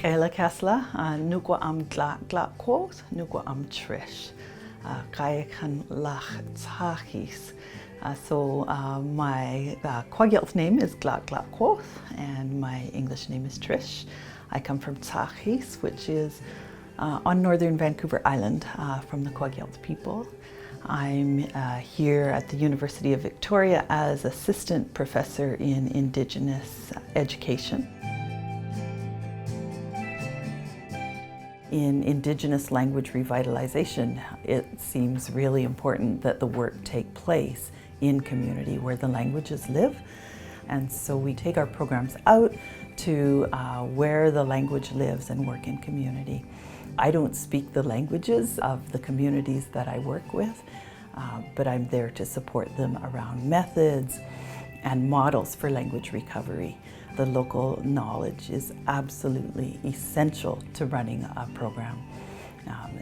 Ela Kasla, nukwa am glak quoth, nukwa am Trish. Kaya kan lach tachis. So my Kwagyel's name is Glak quoth, and my English name is Trish. I come from Tachis, which is on northern Vancouver Island, from the Kwagyelt people. I'm here at the University of Victoria as assistant professor in Indigenous education. In Indigenous language revitalization, it seems really important that the work take place in community where the languages live. And so we take our programs out to where the language lives and work in community. I don't speak the languages of the communities that I work with, but I'm there to support them around methods and models for language recovery. The local knowledge is absolutely essential to running a program,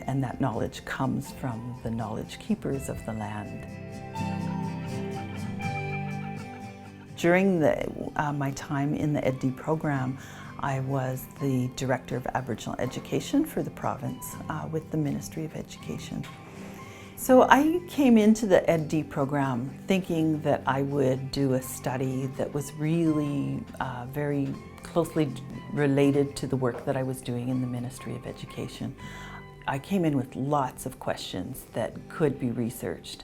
and that knowledge comes from the knowledge keepers of the land. During my time in the EdD program, I was the Director of Aboriginal Education for the province with the Ministry of Education. So I came into the EdD program thinking that I would do a study that was really very closely related to the work that I was doing in the Ministry of Education. I came in with lots of questions that could be researched.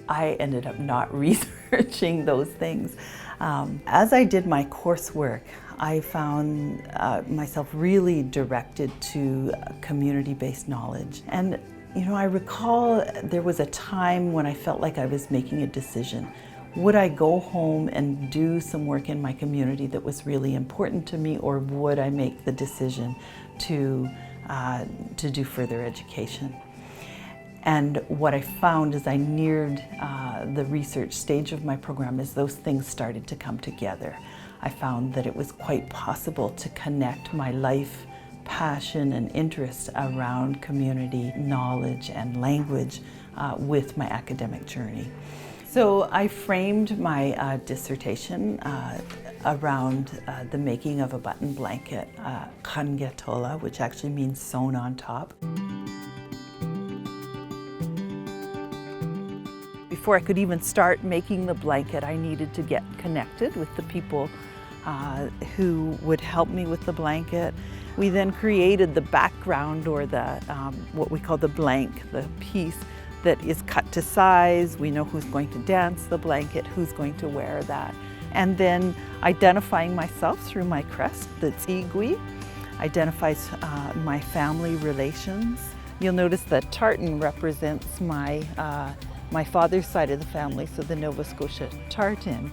I ended up not researching those things. As I did my coursework, I found myself really directed to community-based knowledge. And you know, I recall there was a time when I felt like I was making a decision. Would I go home and do some work in my community that was really important to me, or would I make the decision to do further education? And what I found as I neared the research stage of my program is those things started to come together. I found that it was quite possible to connect my life passion and interest around community knowledge and language with my academic journey. So I framed my dissertation around the making of a button blanket, kangetola, which actually means sewn on top. Before I could even start making the blanket, I needed to get connected with the people who would help me with the blanket. We then created the background, or the what we call the blank, the piece that is cut to size. We know who's going to dance the blanket, who's going to wear that. And then identifying myself through my crest, that's Igwi, identifies my family relations. You'll notice that tartan represents my father's side of the family, so the Nova Scotia tartan.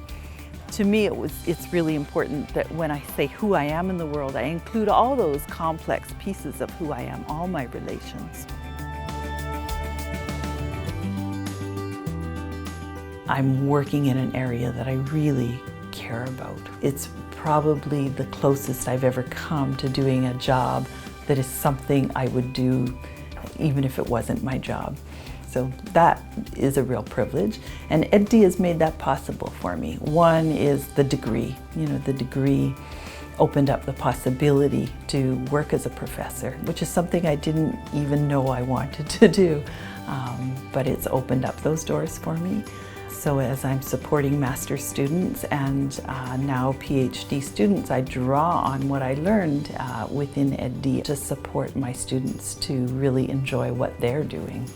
To me, it's really important that when I say who I am in the world, I include all those complex pieces of who I am, all my relations. I'm working in an area that I really care about. It's probably the closest I've ever come to doing a job that is something I would do even if it wasn't my job. So that is a real privilege, and EdD has made that possible for me. One is the degree. You know, the degree opened up the possibility to work as a professor, which is something I didn't even know I wanted to do, but it's opened up those doors for me. So as I'm supporting master's students and now PhD students, I draw on what I learned within EdD to support my students to really enjoy what they're doing.